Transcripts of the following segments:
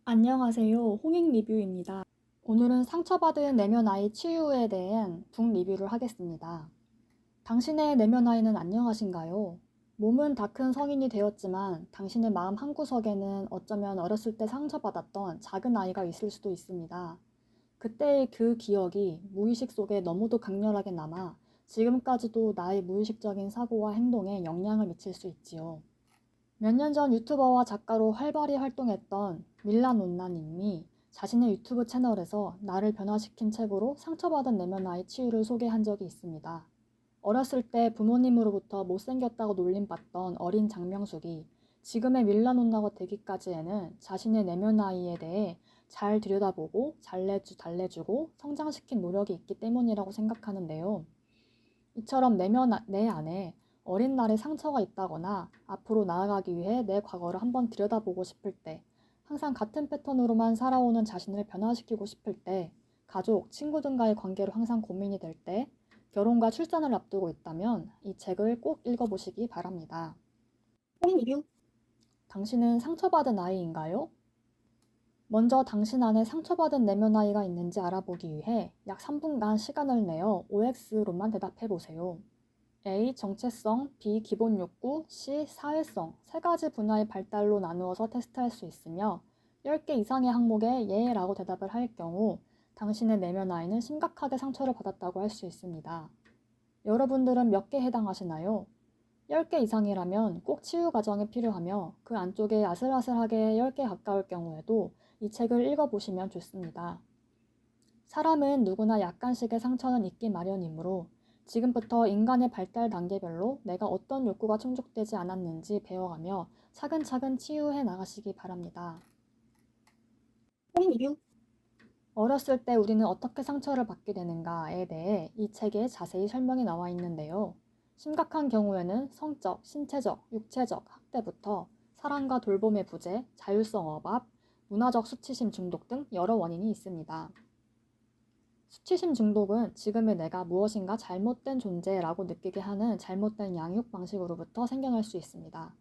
안녕하세요. 홍익 리뷰입니다. 오늘은 상처받은 내면 아이 치유에 대한 북 리뷰를 하겠습니다. 당신의 내면 아이는 안녕하신가요? 몸은 다 큰 성인이 되었지만 당신의 마음 한구석에는 어쩌면 어렸을 때 상처받았던 작은 아이가 있을 수도 있습니다. 그때의 그 기억이 무의식 속에 너무도 강렬하게 남아 지금까지도 나의 무의식적인 사고와 행동에 영향을 미칠 수 있지요. 몇 년 전 유튜버와 작가로 활발히 활동했던 밀라논나님이 자신의 유튜브 채널에서 나를 변화시킨 책으로 상처받은 내면 아이 치유를 소개한 적이 있습니다. 어렸을 때 부모님으로부터 못생겼다고 놀림받던 어린 장명숙이 지금의 밀라논나가 되기까지에는 자신의 내면 아이에 대해 잘 들여다보고 달래주고 성장시킨 노력이 있기 때문이라고 생각하는데요. 이처럼 내 안에 어린 날의 상처가 있다거나 앞으로 나아가기 위해 내 과거를 한번 들여다보고 싶을 때, 항상 같은 패턴으로만 살아오는 자신을 변화시키고 싶을 때, 가족, 친구 등과의 관계로 항상 고민이 될 때, 결혼과 출산을 앞두고 있다면 이 책을 꼭 읽어보시기 바랍니다. 리뷰. 당신은 상처받은 아이인가요? 먼저 당신 안에 상처받은 내면 아이가 있는지 알아보기 위해 약 3분간 시간을 내어 OX로만 대답해 보세요. A. 정체성, B. 기본 욕구, C. 사회성 세 가지 분야의 발달로 나누어서 테스트할 수 있으며 10개 이상의 항목에 예 라고 대답을 할 경우 당신의 내면 아이는 심각하게 상처를 받았다고 할 수 있습니다. 여러분들은 몇 개 해당하시나요? 10개 이상이라면 꼭 치유 과정이 필요하며 그 안쪽에 아슬아슬하게 10개 가까울 경우에도 이 책을 읽어보시면 좋습니다. 사람은 누구나 약간씩의 상처는 있기 마련이므로 지금부터 인간의 발달 단계별로 내가 어떤 욕구가 충족되지 않았는지 배워가며 차근차근 치유해 나가시기 바랍니다. 리뷰. 어렸을 때 우리는 어떻게 상처를 받게 되는가에 대해 이 책에 자세히 설명이 나와 있는데요. 심각한 경우에는 성적, 신체적, 육체적 학대부터 사랑과 돌봄의 부재, 자율성 억압, 문화적 수치심 중독 등 여러 원인이 있습니다. 수치심 중독은 지금의 내가 무엇인가 잘못된 존재라고 느끼게 하는 잘못된 양육 방식으로부터 생겨날 수 있습니다.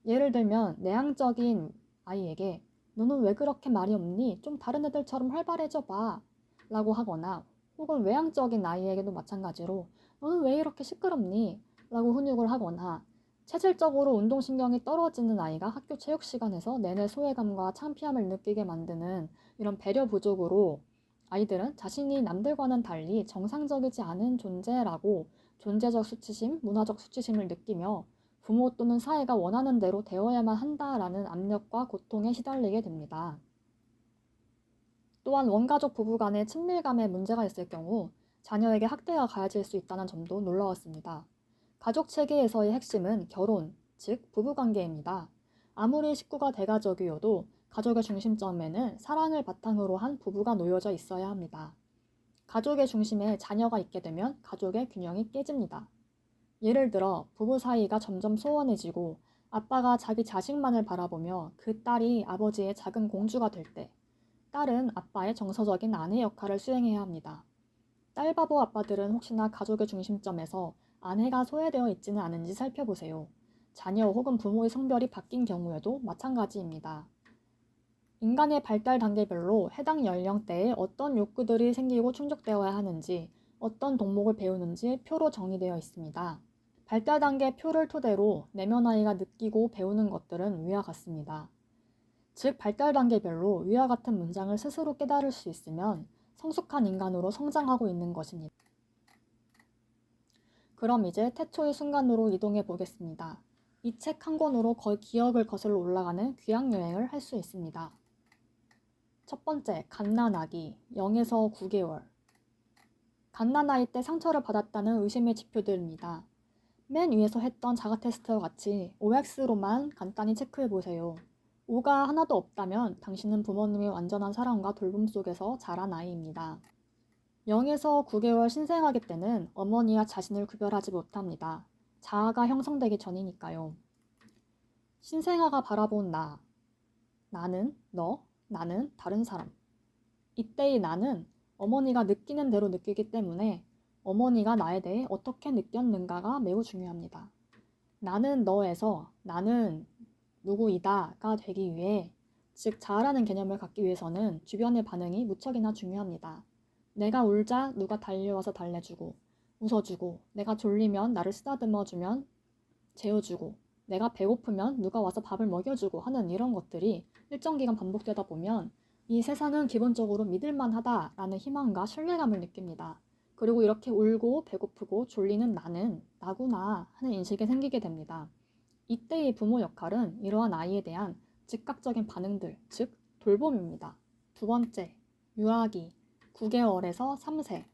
예를 들면 내향적인 아이에게 너는 왜 그렇게 말이 없니? 좀 다른 애들처럼 활발해져 봐 라고 하거나 혹은 외향적인 아이에게도 마찬가지로 너는 왜 이렇게 시끄럽니? 라고 훈육을 하거나 체질적으로 운동신경이 떨어지는 아이가 학교 체육 시간에서 내내 소외감과 창피함을 느끼게 만드는 이런 배려 부족으로 아이들은 자신이 남들과는 달리 정상적이지 않은 존재라고 존재적 수치심, 문화적 수치심을 느끼며 부모 또는 사회가 원하는 대로 되어야만 한다라는 압력과 고통에 시달리게 됩니다. 또한 원가족 부부 간의 친밀감에 문제가 있을 경우 자녀에게 학대가 가해질 수 있다는 점도 놀라웠습니다. 가족 체계에서의 핵심은 결혼, 즉 부부관계입니다. 아무리 식구가 대가족이어도 가족의 중심점에는 사랑을 바탕으로 한 부부가 놓여져 있어야 합니다. 가족의 중심에 자녀가 있게 되면 가족의 균형이 깨집니다. 예를 들어 부부 사이가 점점 소원해지고 아빠가 자기 자식만을 바라보며 그 딸이 아버지의 작은 공주가 될 때, 딸은 아빠의 정서적인 아내 역할을 수행해야 합니다. 딸바보 아빠들은 혹시나 가족의 중심점에서 아내가 소외되어 있지는 않은지 살펴보세요. 자녀 혹은 부모의 성별이 바뀐 경우에도 마찬가지입니다. 인간의 발달 단계별로 해당 연령대에 어떤 욕구들이 생기고 충족되어야 하는지, 어떤 덕목을 배우는지 표로 정의되어 있습니다. 발달 단계 표를 토대로 내면 아이가 느끼고 배우는 것들은 위와 같습니다. 즉, 발달 단계별로 위와 같은 문장을 스스로 깨달을 수 있으면 성숙한 인간으로 성장하고 있는 것입니다. 그럼 이제 태초의 순간으로 이동해 보겠습니다. 이 책 한 권으로 기억을 거슬러 올라가는 귀향 여행을 할 수 있습니다. 첫 번째, 갓난아기, 0에서 9개월. 갓난아이 때 상처를 받았다는 의심의 지표들입니다. 맨 위에서 했던 자가 테스트와 같이 OX로만 간단히 체크해보세요. O가 하나도 없다면 당신은 부모님의 완전한 사랑과 돌봄 속에서 자란 아이입니다. 0에서 9개월 신생아기 때는 어머니와 자신을 구별하지 못합니다. 자아가 형성되기 전이니까요. 신생아가 바라본 나, 나는 너, 나는 다른 사람. 이때의 나는 어머니가 느끼는 대로 느끼기 때문에 어머니가 나에 대해 어떻게 느꼈는가가 매우 중요합니다. 나는 너에서 나는 누구이다가 되기 위해 즉 자아라는 개념을 갖기 위해서는 주변의 반응이 무척이나 중요합니다. 내가 울자 누가 달려와서 달래주고 웃어주고, 내가 졸리면 나를 쓰다듬어주면 재워주고, 내가 배고프면 누가 와서 밥을 먹여주고 하는 이런 것들이 일정 기간 반복되다 보면 이 세상은 기본적으로 믿을만하다라는 희망과 신뢰감을 느낍니다. 그리고 이렇게 울고 배고프고 졸리는 나는 나구나 하는 인식이 생기게 됩니다. 이때의 부모 역할은 이러한 아이에 대한 즉각적인 반응들, 즉 돌봄입니다. 두 번째, 유아기 9개월에서 3세.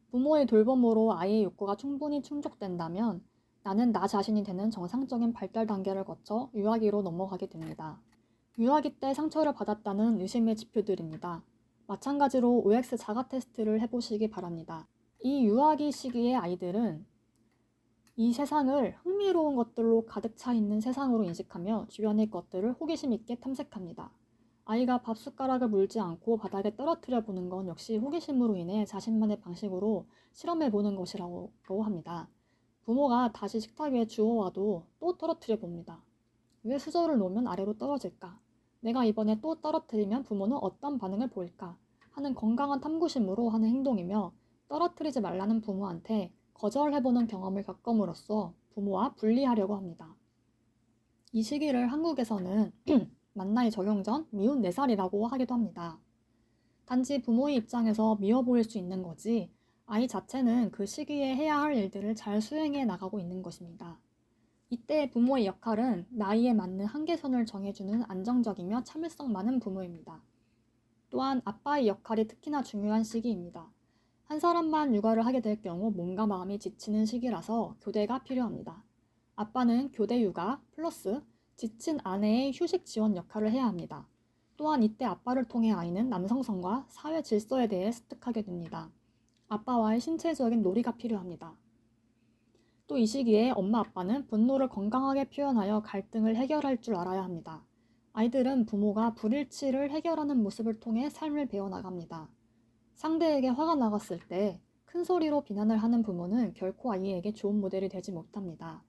부모의 돌봄으로 아이의 욕구가 충분히 충족된다면 나는 나 자신이 되는 정상적인 발달 단계를 거쳐 유아기로 넘어가게 됩니다. 유아기 때 상처를 받았다는 의심의 지표들입니다. 마찬가지로 OX 자가 테스트를 해보시기 바랍니다. 이 유아기 시기의 아이들은 이 세상을 흥미로운 것들로 가득 차 있는 세상으로 인식하며 주변의 것들을 호기심 있게 탐색합니다. 아이가 밥 숟가락을 물지 않고 바닥에 떨어뜨려 보는 건 역시 호기심으로 인해 자신만의 방식으로 실험해 보는 것이라고 합니다. 부모가 다시 식탁 위에 주워와도 또 떨어뜨려 봅니다. 왜 수저를 놓으면 아래로 떨어질까? 내가 이번에 또 떨어뜨리면 부모는 어떤 반응을 보일까? 하는 건강한 탐구심으로 하는 행동이며, 떨어뜨리지 말라는 부모한테 거절해보는 경험을 겪음으로써 부모와 분리하려고 합니다. 이 시기를 한국에서는 만나이 적용 전 미운 4살이라고 하기도 합니다. 단지 부모의 입장에서 미워 보일 수 있는 거지 아이 자체는 그 시기에 해야 할 일들을 잘 수행해 나가고 있는 것입니다. 이때 부모의 역할은 나이에 맞는 한계선을 정해주는 안정적이며 참을성 많은 부모입니다. 또한 아빠의 역할이 특히나 중요한 시기입니다. 한 사람만 육아를 하게 될 경우 몸과 마음이 지치는 시기라서 교대가 필요합니다. 아빠는 교대 육아 플러스 지친 아내의 휴식 지원 역할을 해야 합니다. 또한 이때 아빠를 통해 아이는 남성성과 사회 질서에 대해 습득하게 됩니다. 아빠와의 신체적인 놀이가 필요합니다. 또 이 시기에 엄마 아빠는 분노를 건강하게 표현하여 갈등을 해결할 줄 알아야 합니다. 아이들은 부모가 불일치를 해결하는 모습을 통해 삶을 배워나갑니다. 상대에게 화가 나갔을 때 큰 소리로 비난을 하는 부모는 결코 아이에게 좋은 모델이 되지 못합니다.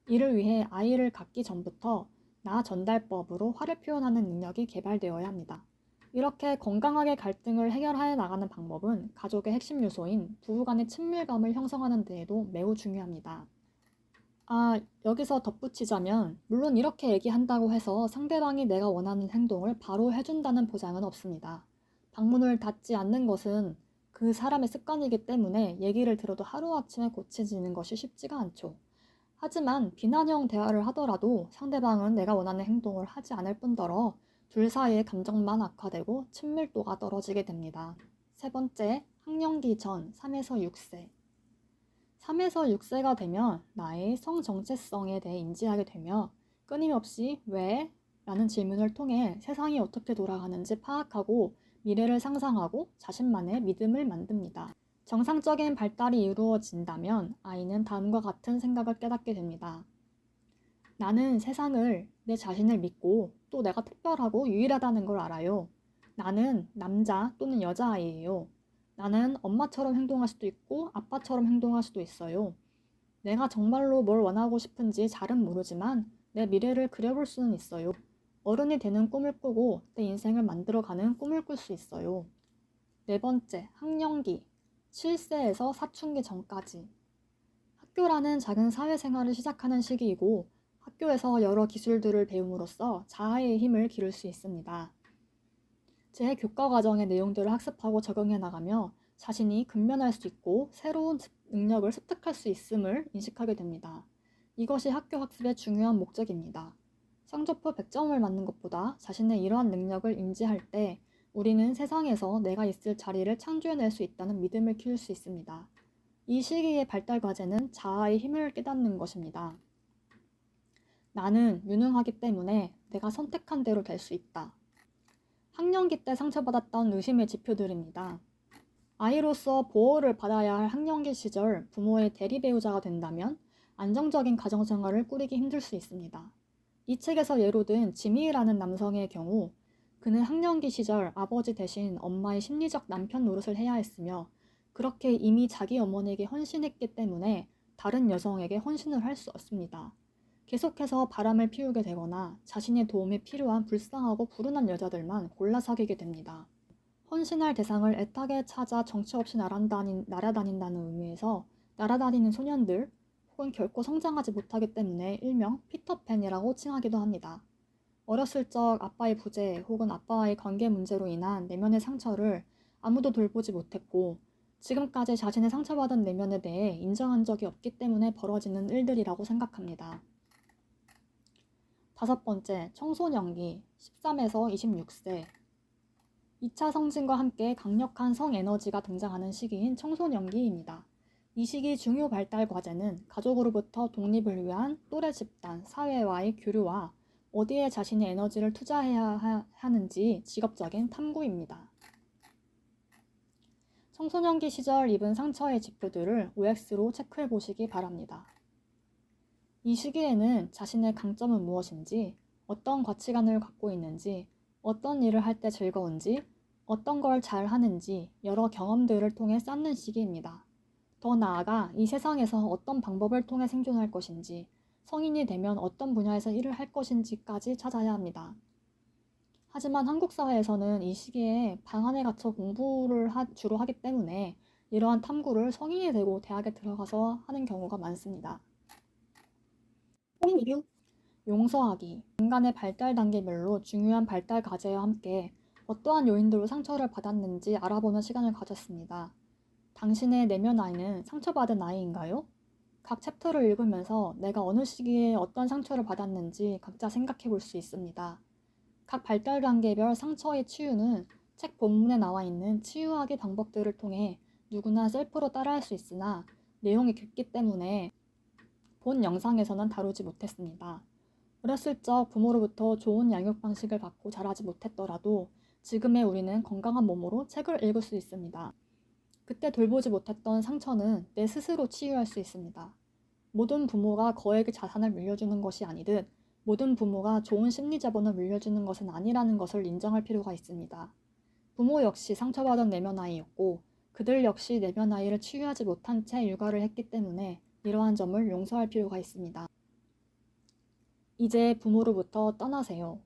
이를 위해 아이를 갖기 전부터 나 전달법으로 화를 표현하는 능력이 개발되어야 합니다. 이렇게 건강하게 갈등을 해결해 나가는 방법은 가족의 핵심 요소인 부부 간의 친밀감을 형성하는 데에도 매우 중요합니다. 여기서 덧붙이자면 물론 이렇게 얘기한다고 해서 상대방이 내가 원하는 행동을 바로 해준다는 보장은 없습니다. 방문을 닫지 않는 것은 그 사람의 습관이기 때문에 얘기를 들어도 하루아침에 고쳐지는 것이 쉽지가 않죠. 하지만 비난형 대화를 하더라도 상대방은 내가 원하는 행동을 하지 않을 뿐더러 둘 사이의 감정만 악화되고 친밀도가 떨어지게 됩니다. 세 번째, 학령기 전 3에서 6세. 3에서 6세가 되면 나의 성 정체성에 대해 인지하게 되며 끊임없이 왜? 라는 질문을 통해 세상이 어떻게 돌아가는지 파악하고 미래를 상상하고 자신만의 믿음을 만듭니다. 정상적인 발달이 이루어진다면 아이는 다음과 같은 생각을 깨닫게 됩니다. 나는 세상을 내 자신을 믿고 또 내가 특별하고 유일하다는 걸 알아요. 나는 남자 또는 여자아이예요. 나는 엄마처럼 행동할 수도 있고 아빠처럼 행동할 수도 있어요. 내가 정말로 뭘 원하고 싶은지 잘은 모르지만 내 미래를 그려볼 수는 있어요. 어른이 되는 꿈을 꾸고 내 인생을 만들어가는 꿈을 꿀 수 있어요. 네 번째, 학령기 7세에서 사춘기 전까지. 학교라는 작은 사회생활을 시작하는 시기이고 학교에서 여러 기술들을 배움으로써 자아의 힘을 기를 수 있습니다. 제 교과 과정의 내용들을 학습하고 적용해 나가며 자신이 근면할 수 있고 새로운 능력을 습득할 수 있음을 인식하게 됩니다. 이것이 학교 학습의 중요한 목적입니다. 성적표 100점을 맞는 것보다 자신의 이러한 능력을 인지할 때 우리는 세상에서 내가 있을 자리를 창조해낼 수 있다는 믿음을 키울 수 있습니다. 이 시기의 발달 과제는 자아의 힘을 깨닫는 것입니다. 나는 유능하기 때문에 내가 선택한 대로 될 수 있다. 학령기 때 상처받았던 의심의 지표들입니다. 아이로서 보호를 받아야 할 학령기 시절 부모의 대리 배우자가 된다면 안정적인 가정생활을 꾸리기 힘들 수 있습니다. 이 책에서 예로 든 지미라는 남성의 경우 그는 학령기 시절 아버지 대신 엄마의 심리적 남편 노릇을 해야 했으며 그렇게 이미 자기 어머니에게 헌신했기 때문에 다른 여성에게 헌신을 할 수 없습니다. 계속해서 바람을 피우게 되거나 자신의 도움이 필요한 불쌍하고 불운한 여자들만 골라 사귀게 됩니다. 헌신할 대상을 애타게 찾아 정처 없이 날아다닌다는 의미에서 날아다니는 소년들 혹은 결코 성장하지 못하기 때문에 일명 피터팬이라고 칭하기도 합니다. 어렸을 적 아빠의 부재 혹은 아빠와의 관계 문제로 인한 내면의 상처를 아무도 돌보지 못했고 지금까지 자신의 상처받은 내면에 대해 인정한 적이 없기 때문에 벌어지는 일들이라고 생각합니다. 5번째, 청소년기 13에서 26세 2차 성징과 함께 강력한 성에너지가 등장하는 시기인 청소년기입니다. 이 시기 중요 발달 과제는 가족으로부터 독립을 위한 또래 집단, 사회와의 교류와 어디에 자신의 에너지를 투자해야 하는지 직업적인 탐구입니다. 청소년기 시절 입은 상처의 지표들을 OX로 체크해 보시기 바랍니다. 이 시기에는 자신의 강점은 무엇인지, 어떤 가치관을 갖고 있는지, 어떤 일을 할 때 즐거운지, 어떤 걸 잘 하는지 여러 경험들을 통해 쌓는 시기입니다. 더 나아가 이 세상에서 어떤 방법을 통해 생존할 것인지, 성인이 되면 어떤 분야에서 일을 할 것인지까지 찾아야 합니다. 하지만 한국 사회에서는 이 시기에 방 안에 갇혀 공부를 주로 하기 때문에 이러한 탐구를 성인이 되고 대학에 들어가서 하는 경우가 많습니다. 홍익 리뷰 용서하기 인간의 발달 단계별로 중요한 발달 과제와 함께 어떠한 요인들로 상처를 받았는지 알아보는 시간을 가졌습니다. 당신의 내면 아이는 상처받은 아이인가요? 각 챕터를 읽으면서 내가 어느 시기에 어떤 상처를 받았는지 각자 생각해 볼 수 있습니다. 각 발달 단계별 상처의 치유는 책 본문에 나와 있는 치유하기 방법들을 통해 누구나 셀프로 따라할 수 있으나 내용이 깊기 때문에 본 영상에서는 다루지 못했습니다. 어렸을 적 부모로부터 좋은 양육 방식을 받고 자라지 못했더라도 지금의 우리는 건강한 몸으로 책을 읽을 수 있습니다. 그때 돌보지 못했던 상처는 내 스스로 치유할 수 있습니다. 모든 부모가 거액의 자산을 물려주는 것이 아니듯 모든 부모가 좋은 심리 자본을 물려주는 것은 아니라는 것을 인정할 필요가 있습니다. 부모 역시 상처받은 내면 아이였고 그들 역시 내면 아이를 치유하지 못한 채 육아를 했기 때문에 이러한 점을 용서할 필요가 있습니다. 이제 부모로부터 떠나세요.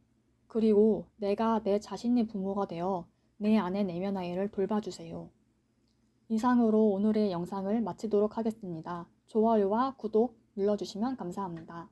그리고 내가 내 자신의 부모가 되어 내 안의 내면 아이를 돌봐주세요. 이상으로 오늘의 영상을 마치도록 하겠습니다. 좋아요와 구독 눌러주시면 감사합니다.